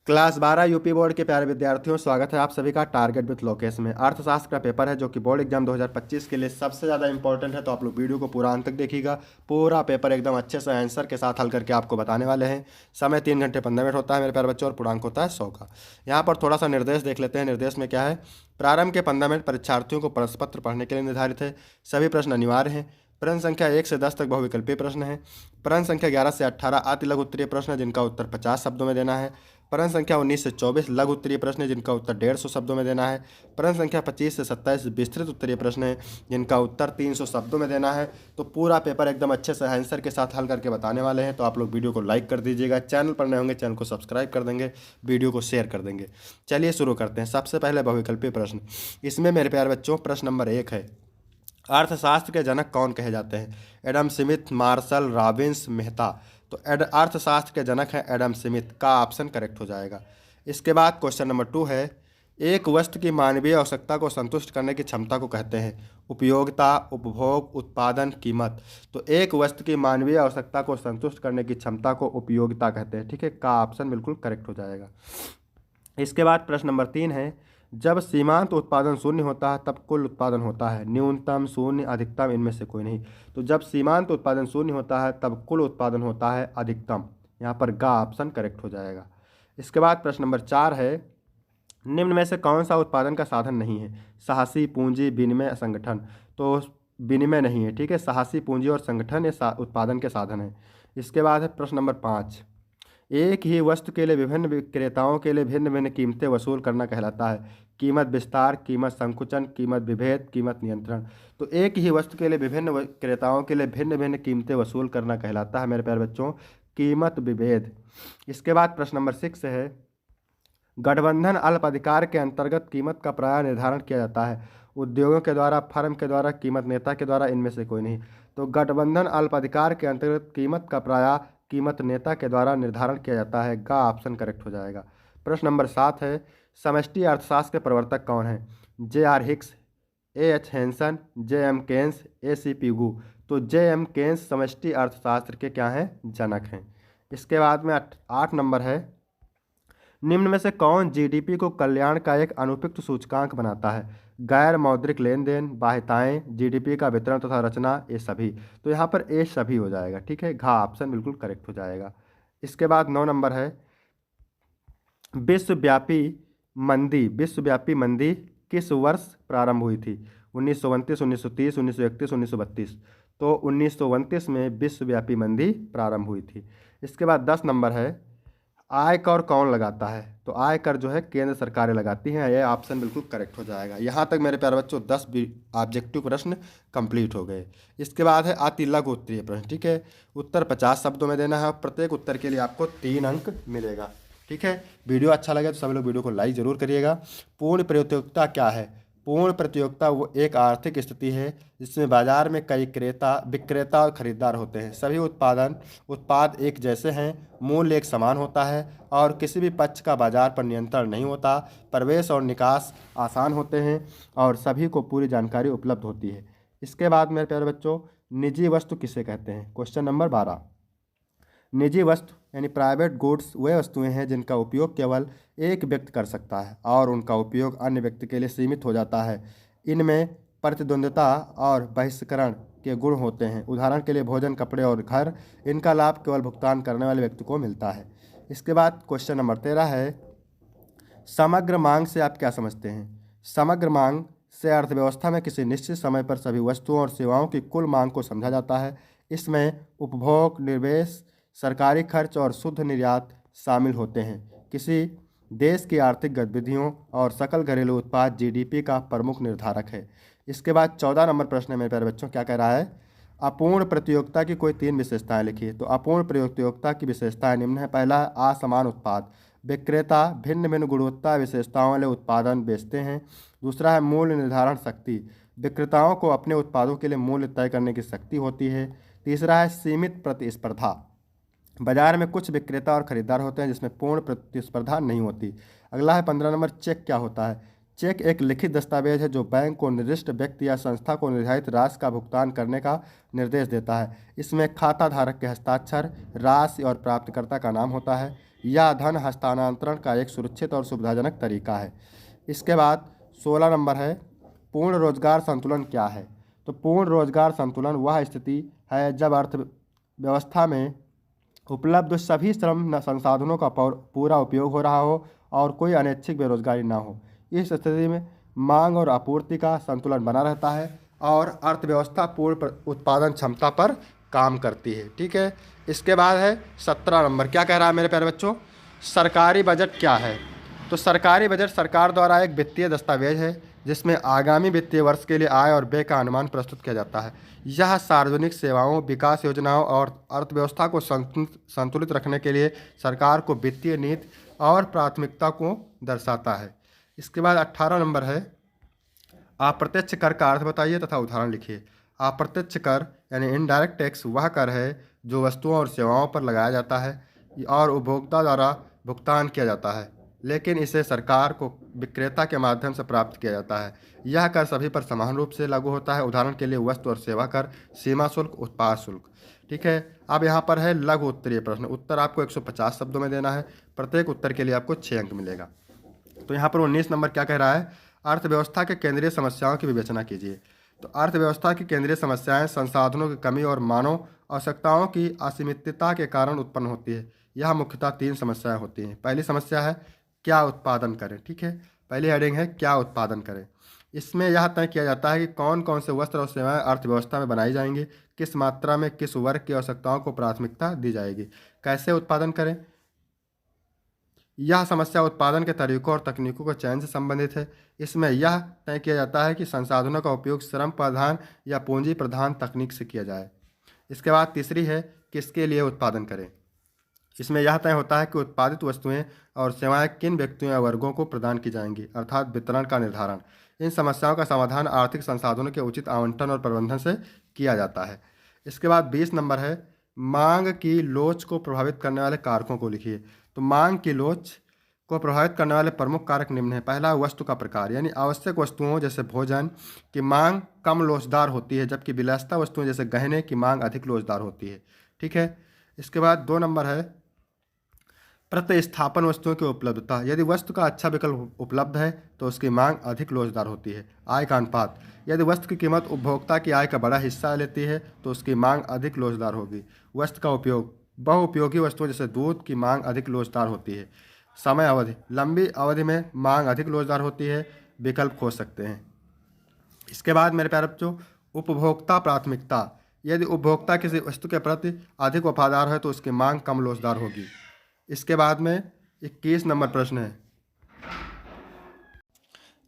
Class 12 UP board के प्यारे विद्यार्थियों, स्वागत है आप सभी का टारगेट विथ लोकेश में। अर्थशास्त्र का पेपर है जो कि बोर्ड एग्जाम 2025 के लिए सबसे ज़्यादा इंपॉर्टेंट है, तो आप लोग वीडियो को पूरा अंत तक देखिएगा। पूरा पेपर एकदम अच्छे से आंसर के साथ हल करके आपको बताने वाले हैं। समय 3 घंटे 15 मिनट होता है मेरे प्यारे बच्चों, और पूर्णांक होता है 100 का। यहाँ पर थोड़ा सा निर्देश देख लेते हैं। निर्देश में क्या है? प्रारंभ के 15 मिनट परीक्षार्थियों को प्रश्न पत्र पढ़ने के लिए निर्धारित है। सभी प्रश्न अनिवार्य हैं। प्रश्न संख्या 1 से 10 तक बहुविकल्पीय प्रश्न है। प्रश्न संख्या 11 से 18 अति लघु उत्तरीय प्रश्न है जिनका उत्तर 50 शब्दों में देना है। प्रश्न संख्या 19 से 24 लघु उत्तरीय प्रश्न है जिनका उत्तर 150 शब्दों में देना है। प्रश्न संख्या 25 से 27 विस्तृत उत्तरीय प्रश्न है जिनका उत्तर 300 शब्दों में देना है। तो पूरा पेपर एकदम अच्छे से आंसर के साथ हल करके बताने वाले हैं। तो आप लोग वीडियो को लाइक कर दीजिएगा, चैनल पर नए होंगे चैनल को सब्सक्राइब कर देंगे, वीडियो को शेयर कर देंगे। चलिए शुरू करते हैं। सबसे पहले बहुविकल्पीय प्रश्न। इसमें मेरे प्यारे बच्चों प्रश्न नंबर 1 है, अर्थशास्त्र के जनक कौन कहे जाते हैं? Adam Smith, Marshall, Robbins, Mehta. तो अर्थशास्त्र के जनक हैं एडम स्मिथ, का ऑप्शन करेक्ट हो जाएगा। इसके बाद क्वेश्चन नंबर 2 है, एक वस्तु की मानवीय आवश्यकता को संतुष्ट करने की क्षमता को कहते हैं? उपयोगिता, उपभोग, उत्पादन, कीमत। तो एक वस्तु की मानवीय आवश्यकता को संतुष्ट करने की क्षमता को उपयोगिता कहते हैं। ठीक है, का ऑप्शन बिल्कुल करेक्ट हो जाएगा। इसके बाद प्रश्न नंबर 3 है, जब सीमांत उत्पादन शून्य होता है तब कुल उत्पादन होता है? न्यूनतम, शून्य, अधिकतम, इनमें से कोई नहीं। तो जब सीमांत उत्पादन शून्य होता है तब कुल उत्पादन होता है अधिकतम। यहाँ पर गा ऑप्शन करेक्ट हो जाएगा। इसके बाद प्रश्न नंबर 4 है, निम्न में से कौन सा उत्पादन का साधन नहीं है? साहसी, पूंजी, विनिमय, संगठन। तो विनिमय नहीं है। ठीक है, साहसी, पूंजी और संगठन ये उत्पादन के साधन है। इसके बाद है प्रश्न नंबर 5, एक ही वस्तु के लिए विभिन्न विक्रेताओं के लिए भिन्न भिन्न कीमतें वसूल करना कहलाता है? कीमत विस्तार, कीमत संकुचन, कीमत विभेद, कीमत नियंत्रण। तो एक ही वस्तु के लिए विभिन्न विक्रेताओं के लिए भिन्न भिन्न कीमतें वसूल करना कहलाता है मेरे प्यारे बच्चों कीमत विभेद। इसके बाद प्रश्न नंबर 6 है, गठबंधन अल्प अधिकार के अंतर्गत कीमत का प्रायः निर्धारण किया जाता है? उद्योगों के द्वारा, फर्म के द्वारा, कीमत नेता के द्वारा, इनमें से कोई नहीं। तो गठबंधन अल्प अधिकार के अंतर्गत कीमत का प्रायः कीमत नेता के द्वारा निर्धारण किया जाता है। गा ऑप्शन करेक्ट हो जाएगा। प्रश्न नंबर 7 है, समष्टि अर्थशास्त्र के प्रवर्तक कौन है? J R. Hicks, A H. Hansen, J M. Keynes, A C. Pigou. तो जे.एम. केन्स समष्टि अर्थशास्त्र के क्या हैं? जनक हैं। इसके बाद में 8 नंबर है, निम्न में से कौन जीडीपी को कल्याण का एक अनुपयुक्त सूचकांक बनाता है? गैर मौद्रिक लेन देन, बाह्यताएं, जीडीपी का वितरण तथा रचना, ये सभी। तो यहाँ पर ए सभी हो जाएगा। ठीक है, घा ऑप्शन बिल्कुल करेक्ट हो जाएगा। इसके बाद 9 नंबर है, विश्वव्यापी मंदी किस वर्ष प्रारंभ हुई थी? 1929, 1930, 1931, 1932। तो 1929 में विश्वव्यापी मंदी प्रारंभ हुई थी। इसके बाद 10 नंबर है, आयकर कौन लगाता है? तो आयकर जो है केंद्र सरकारें लगाती हैं। यह ऑप्शन बिल्कुल करेक्ट हो जाएगा। यहाँ तक मेरे प्यारे बच्चों 10 ऑब्जेक्टिव प्रश्न कंप्लीट हो गए। इसके बाद है अति लघु उत्तरीय प्रश्न। ठीक है, उत्तर 50 शब्दों में देना है और प्रत्येक उत्तर के लिए आपको 3 अंक मिलेगा। ठीक है, वीडियो अच्छा लगे तो सभी लोग वीडियो को लाइक जरूर करिएगा। पूर्ण प्रतियोगिता क्या है? पूर्ण प्रतियोगिता वो एक आर्थिक स्थिति है जिसमें बाजार में कई विक्रेता और खरीदार होते हैं। सभी उत्पाद एक जैसे हैं, मूल्य एक समान होता है और किसी भी पक्ष का बाजार पर नियंत्रण नहीं होता। प्रवेश और निकास आसान होते हैं और सभी को पूरी जानकारी उपलब्ध होती है। इसके बाद मेरे प्यारे बच्चों, निजी वस्तु किसे कहते हैं? क्वेश्चन नंबर 12, निजी वस्तु यानी प्राइवेट गुड्स वे वस्तुएं हैं जिनका उपयोग केवल एक व्यक्ति कर सकता है और उनका उपयोग अन्य व्यक्ति के लिए सीमित हो जाता है। इनमें प्रतिद्वंद्विता और बहिष्करण के गुण होते हैं। उदाहरण के लिए भोजन, कपड़े और घर। इनका लाभ केवल भुगतान करने वाले व्यक्ति को मिलता है। इसके बाद क्वेश्चन नंबर 13 है, समग्र मांग से आप क्या समझते हैं? समग्र मांग से अर्थव्यवस्था में किसी निश्चित समय पर सभी वस्तुओं और सेवाओं की कुल मांग को समझा जाता है। इसमें उपभोग, निवेश, सरकारी खर्च और शुद्ध निर्यात शामिल होते हैं। किसी देश की आर्थिक गतिविधियों और सकल घरेलू उत्पाद जीडीपी का प्रमुख निर्धारक है। इसके बाद 14 नंबर प्रश्न है मेरे प्यारे बच्चों, क्या कह रहा है? अपूर्ण प्रतियोगिता की कोई 3 विशेषताएं लिखिए। तो अपूर्ण प्रतियोगिता की विशेषताएं निम्न है। पहला, असमान उत्पाद। विक्रेता भिन्न भिन्न गुणवत्ता विशेषताओं वाले उत्पादन बेचते हैं। दूसरा है मूल्य निर्धारण शक्ति। विक्रेताओं को अपने उत्पादों के लिए मूल्य तय करने की शक्ति होती है। तीसरा है सीमित प्रतिस्पर्धा। बाजार में कुछ विक्रेता और खरीदार होते हैं जिसमें पूर्ण प्रतिस्पर्धा नहीं होती। अगला है 15 नंबर, चेक क्या होता है? चेक एक लिखित दस्तावेज है जो बैंक को निर्दिष्ट व्यक्ति या संस्था को निर्धारित राशि का भुगतान करने का निर्देश देता है। इसमें खाता धारक के हस्ताक्षर, राशि और प्राप्तकर्ता का नाम होता है। यह धन हस्तांतरण का एक सुरक्षित और सुविधाजनक तरीका है। इसके बाद 16 नंबर है पूर्ण रोजगार संतुलन क्या है। तो पूर्ण रोजगार संतुलन वह स्थिति है जब अर्थव्यवस्था में उपलब्ध सभी श्रम संसाधनों का पूरा उपयोग हो रहा हो और कोई अनैच्छिक बेरोजगारी ना हो। इस स्थिति में मांग और आपूर्ति का संतुलन बना रहता है और अर्थव्यवस्था पूर्ण उत्पादन क्षमता पर काम करती है। ठीक है। इसके बाद है 17 नंबर, क्या कह रहा है मेरे प्यारे बच्चों, सरकारी बजट क्या है। तो सरकारी बजट सरकार द्वारा एक वित्तीय दस्तावेज है जिसमें आगामी वित्तीय वर्ष के लिए आय और व्यय का अनुमान प्रस्तुत किया जाता है। यह सार्वजनिक सेवाओं, विकास योजनाओं और अर्थव्यवस्था को संतुलित रखने के लिए सरकार को वित्तीय नीति और प्राथमिकता को दर्शाता है। इसके बाद 18 नंबर है अप्रत्यक्ष कर का अर्थ बताइए तथा उदाहरण लिखिए। अप्रत्यक्ष कर यानी इनडायरेक्ट टैक्स वह कर है जो वस्तुओं और सेवाओं पर लगाया जाता है और उपभोक्ता द्वारा भुगतान किया जाता है, लेकिन इसे सरकार को विक्रेता के माध्यम से प्राप्त किया जाता है। यह कर सभी पर समान रूप से लागू होता है। उदाहरण के लिए वस्तु और सेवा कर, सीमा शुल्क, उत्पाद शुल्क। ठीक है। अब यहाँ पर है लघु उत्तरीय प्रश्न। उत्तर आपको 150 शब्दों में देना है। प्रत्येक उत्तर के लिए आपको 6 अंक मिलेगा। तो यहाँ पर 19 नंबर क्या कह रहा है, अर्थव्यवस्था के केंद्रीय समस्याओं की विवेचना कीजिए। तो अर्थव्यवस्था की केंद्रीय समस्याएं संसाधनों की कमी और मानव आवश्यकताओं की असीमितता के कारण उत्पन्न होती है। यह मुख्यतः 3 समस्याएं होती हैं। पहली समस्या है क्या उत्पादन करें। ठीक है। पहली हेडिंग है क्या उत्पादन करें। इसमें यह तय किया जाता है कि कौन कौन से वस्त्र और सेवाएं अर्थव्यवस्था में बनाई जाएंगी, किस मात्रा में किस वर्ग की आवश्यकताओं को प्राथमिकता दी जाएगी, कैसे उत्पादन करें। यह समस्या उत्पादन के तरीकों और तकनीकों के चयन से संबंधित है। इसमें यह तय किया जाता है कि संसाधनों का उपयोग श्रम प्रधान या पूंजी प्रधान तकनीक से किया जाए। इसके बाद तीसरी है किसके लिए उत्पादन करें। इसमें यह तय होता है कि उत्पादित वस्तुएं और सेवाएं किन व्यक्तियों या वर्गों को प्रदान की जाएंगी, अर्थात वितरण का निर्धारण। इन समस्याओं का समाधान आर्थिक संसाधनों के उचित आवंटन और प्रबंधन से किया जाता है। इसके बाद 20 नंबर है मांग की लोच को प्रभावित करने वाले कारकों को लिखिए। तो मांग की लोच को प्रभावित करने वाले प्रमुख कारक निम्न है। पहला वस्तु का प्रकार, यानी आवश्यक वस्तुओं जैसे भोजन की मांग कम लोचदार होती है, जबकि विलासिता वस्तुएं जैसे गहने की मांग अधिक लोचदार होती है। ठीक है। इसके बाद 2 नंबर है प्रतिस्थापन वस्तुओं की उपलब्धता। यदि वस्तु का अच्छा विकल्प उपलब्ध है तो उसकी मांग अधिक लोचदार होती है। आय का अनुपात, यदि वस्तु की कीमत उपभोक्ता की आय का बड़ा हिस्सा लेती है तो उसकी मांग अधिक लोचदार होगी। वस्तु का उपयोग, बहुउपयोगी वस्तुओं जैसे दूध की मांग अधिक लोचदार होती है। समय अवधि, लंबी अवधि में मांग अधिक लोचदार होती है, विकल्प खोज सकते हैं। इसके बाद मेरे प्यारे बच्चों उपभोक्ता प्राथमिकता, यदि उपभोक्ता किसी वस्तु के प्रति अधिक वफादार है तो उसकी मांग कम लोचदार होगी। इसके बाद में 21 नंबर प्रश्न है।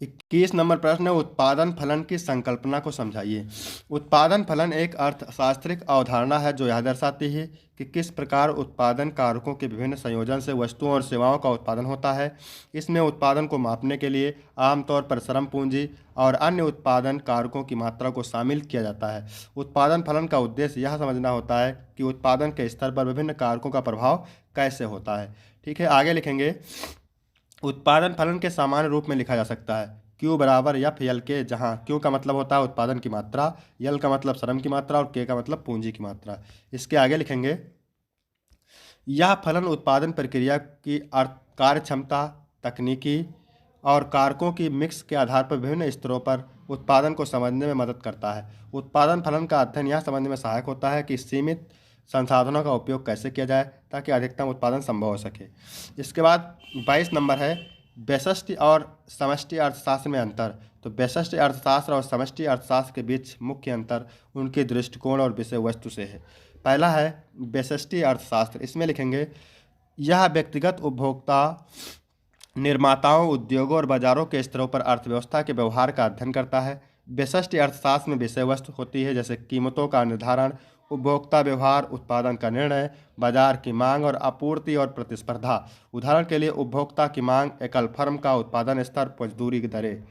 21 नंबर प्रश्न है उत्पादन फलन की संकल्पना को समझाइए। उत्पादन फलन एक अर्थशास्त्रिक अवधारणा है जो यह दर्शाती है कि किस प्रकार उत्पादन कारकों के विभिन्न संयोजन से वस्तुओं और सेवाओं का उत्पादन होता है। इसमें उत्पादन को मापने के लिए आमतौर पर श्रम पूंजी और अन्य उत्पादन कारकों की मात्रा को शामिल किया जाता है। उत्पादन फलन का उद्देश्य यह समझना होता है कि उत्पादन के स्तर पर विभिन्न कारकों का प्रभाव कैसे होता है। ठीक है। आगे लिखेंगे उत्पादन फलन के सामान्य रूप में लिखा जा सकता है Q बराबर एफ यल के, जहाँ Q का मतलब होता है उत्पादन की मात्रा, यल का मतलब श्रम की मात्रा और K का मतलब पूंजी की मात्रा। इसके आगे लिखेंगे यह फलन उत्पादन प्रक्रिया की कार्य क्षमता, तकनीकी और कारकों की मिक्स के आधार पर विभिन्न स्तरों पर उत्पादन को समझने में मदद करता है। उत्पादन फलन का अध्ययन यह समझने में सहायक होता है कि सीमित संसाधनों का उपयोग कैसे किया जाए ताकि अधिकतम उत्पादन संभव हो सके। इसके बाद 22 नंबर है व्यष्टि और समष्टि अर्थशास्त्र में अंतर। तो व्यष्टि अर्थशास्त्र और समष्टि अर्थशास्त्र के बीच मुख्य अंतर उनके दृष्टिकोण और विषय वस्तु से है। पहला है व्यष्टि अर्थशास्त्र। इसमें लिखेंगे यह व्यक्तिगत उपभोक्ता, निर्माताओं, उद्योगों और बाजारों के स्तरों पर अर्थव्यवस्था के व्यवहार का अध्ययन करता है। व्यष्टि अर्थशास्त्र में विषय वस्तु होती है जैसे कीमतों का निर्धारण, उपभोक्ता व्यवहार, उत्पादन का निर्णय, बाजार की मांग और आपूर्ति और प्रतिस्पर्धा। उदाहरण के लिए उपभोक्ता की मांग, एकल फर्म का उत्पादन स्तर, मजदूरी की दरें।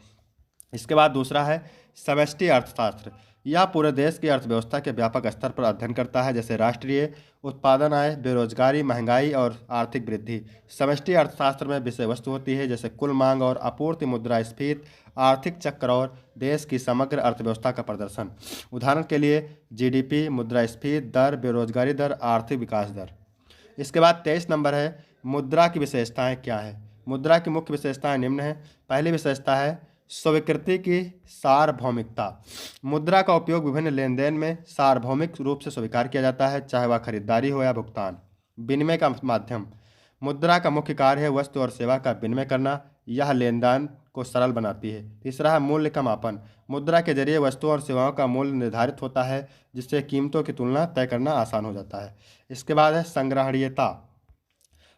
इसके बाद दूसरा है समष्टि अर्थशास्त्र। यह पूरे देश की अर्थव्यवस्था के व्यापक स्तर पर अध्ययन करता है जैसे राष्ट्रीय उत्पादन आय, बेरोजगारी, महंगाई और आर्थिक वृद्धि। समष्टि अर्थशास्त्र में विषय वस्तु होती है जैसे कुल मांग और आपूर्ति, मुद्रास्फीति, आर्थिक चक्र और देश की समग्र अर्थव्यवस्था का प्रदर्शन। उदाहरण के लिए जीडीपी, मुद्रास्फीति दर, बेरोजगारी दर, आर्थिक विकास दर। इसके बाद 23 नंबर है मुद्रा की विशेषताएं क्या है। मुद्रा की मुख्य विशेषताएं निम्न है। पहली विशेषता है स्वीकृति की सार्वभौमिकता। मुद्रा का उपयोग विभिन्न लेन देन में सार्वभौमिक रूप से स्वीकार किया जाता है, चाहे वह खरीदारी हो या भुगतान। विनिमय का माध्यम। मुद्रा का मुख्य कार्य है वस्तु और सेवा का विनिमय करना, यह लेन देन को सरल बनाती है। तीसरा है मूल्य का मापन। मुद्रा के जरिए वस्तुओं और सेवाओं का मूल्य निर्धारित होता है, जिससे कीमतों की तुलना तय करना आसान हो जाता है। इसके बाद है संग्रहणीयता।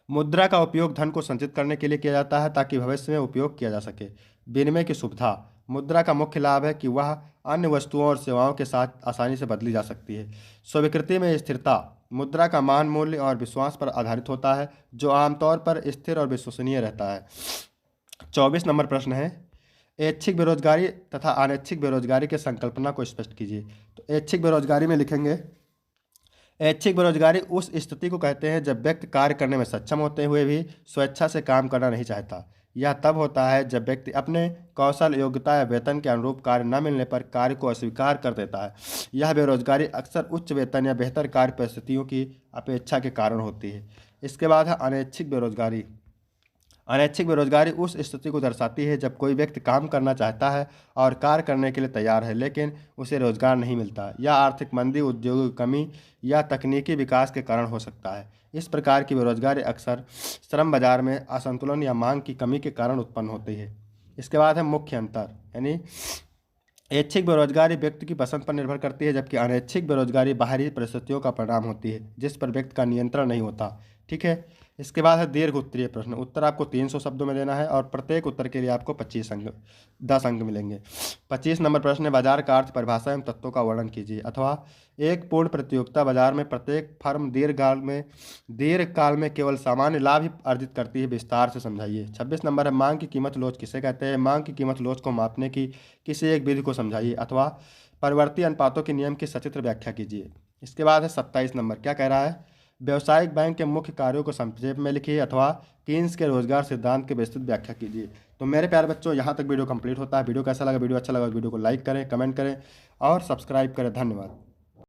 मुद्रा का उपयोग धन को संचित करने के लिए किया जाता है ताकि भविष्य में उपयोग किया जा सके। विनिमय की सुविधा। मुद्रा का मुख्य लाभ है कि वह अन्य वस्तुओं और सेवाओं के साथ आसानी से बदली जा सकती है। स्वीकृति में स्थिरता। मुद्रा का मान मूल्य और विश्वास पर आधारित होता है, जो आमतौर पर स्थिर और विश्वसनीय रहता है। 24 नंबर प्रश्न है ऐच्छिक बेरोजगारी तथा अनैच्छिक बेरोजगारी के संकल्पना को स्पष्ट कीजिए। तो ऐच्छिक बेरोजगारी में लिखेंगे ऐच्छिक बेरोजगारी उस स्थिति को कहते हैं जब व्यक्ति कार्य करने में सक्षम होते हुए भी स्वेच्छा से काम करना नहीं चाहता। यह तब होता है जब व्यक्ति अपने कौशल, योग्यता या वेतन के अनुरूप कार्य न मिलने पर कार्य को अस्वीकार कर देता है। यह बेरोजगारी अक्सर उच्च वेतन या बेहतर कार्य परिस्थितियों की अपेक्षा के कारण होती है। इसके बाद है अनैच्छिक बेरोजगारी। अनैच्छिक बेरोजगारी उस स्थिति को दर्शाती है जब कोई व्यक्ति काम करना चाहता है और कार्य करने के लिए तैयार है, लेकिन उसे रोजगार नहीं मिलता। यह आर्थिक मंदी, उद्योगों की कमी या तकनीकी विकास के कारण हो सकता है। इस प्रकार की बेरोजगारी अक्सर श्रम बाजार में असंतुलन या मांग की कमी के कारण उत्पन्न होती है। इसके बाद है मुख्य अंतर, यानी ऐच्छिक बेरोजगारी व्यक्ति की पसंद पर निर्भर करती है, जबकि अनैच्छिक बेरोजगारी बाहरी परिस्थितियों का परिणाम होती है जिस पर व्यक्ति का नियंत्रण नहीं होता। ठीक है। इसके बाद है दीर्घ उत्तरीय प्रश्न। उत्तर आपको 300 शब्दों में देना है और प्रत्येक उत्तर के लिए आपको 10 अंक मिलेंगे। 25 नंबर प्रश्न है बाजार का अर्थ, परिभाषा एवं तत्वों का वर्णन कीजिए। अथवा एक पूर्ण प्रतियोगिता बाजार में प्रत्येक फर्म दीर्घकाल में केवल सामान्य लाभ ही अर्जित करती है, विस्तार से समझाइए। 26 नंबर है मांग की कीमत लोच किसे कहते हैं। मांग की कीमत लोच को मापने की किसी एक विधि को समझाइए। अथवा परिवर्ती अनुपातों के नियम की सचित्र व्याख्या कीजिए। इसके बाद है 27 नंबर, क्या कह रहा है व्यावसायिक बैंक के मुख्य कार्यों को संक्षेप में लिखिए। अथवा कीन्स के रोजगार सिद्धांत की विस्तृत व्याख्या कीजिए। तो मेरे प्यारे बच्चों, यहाँ तक वीडियो कंप्लीट होता है। वीडियो कैसा लगा? वीडियो अच्छा लगा वीडियो को लाइक करें, कमेंट करें और सब्सक्राइब करें। धन्यवाद।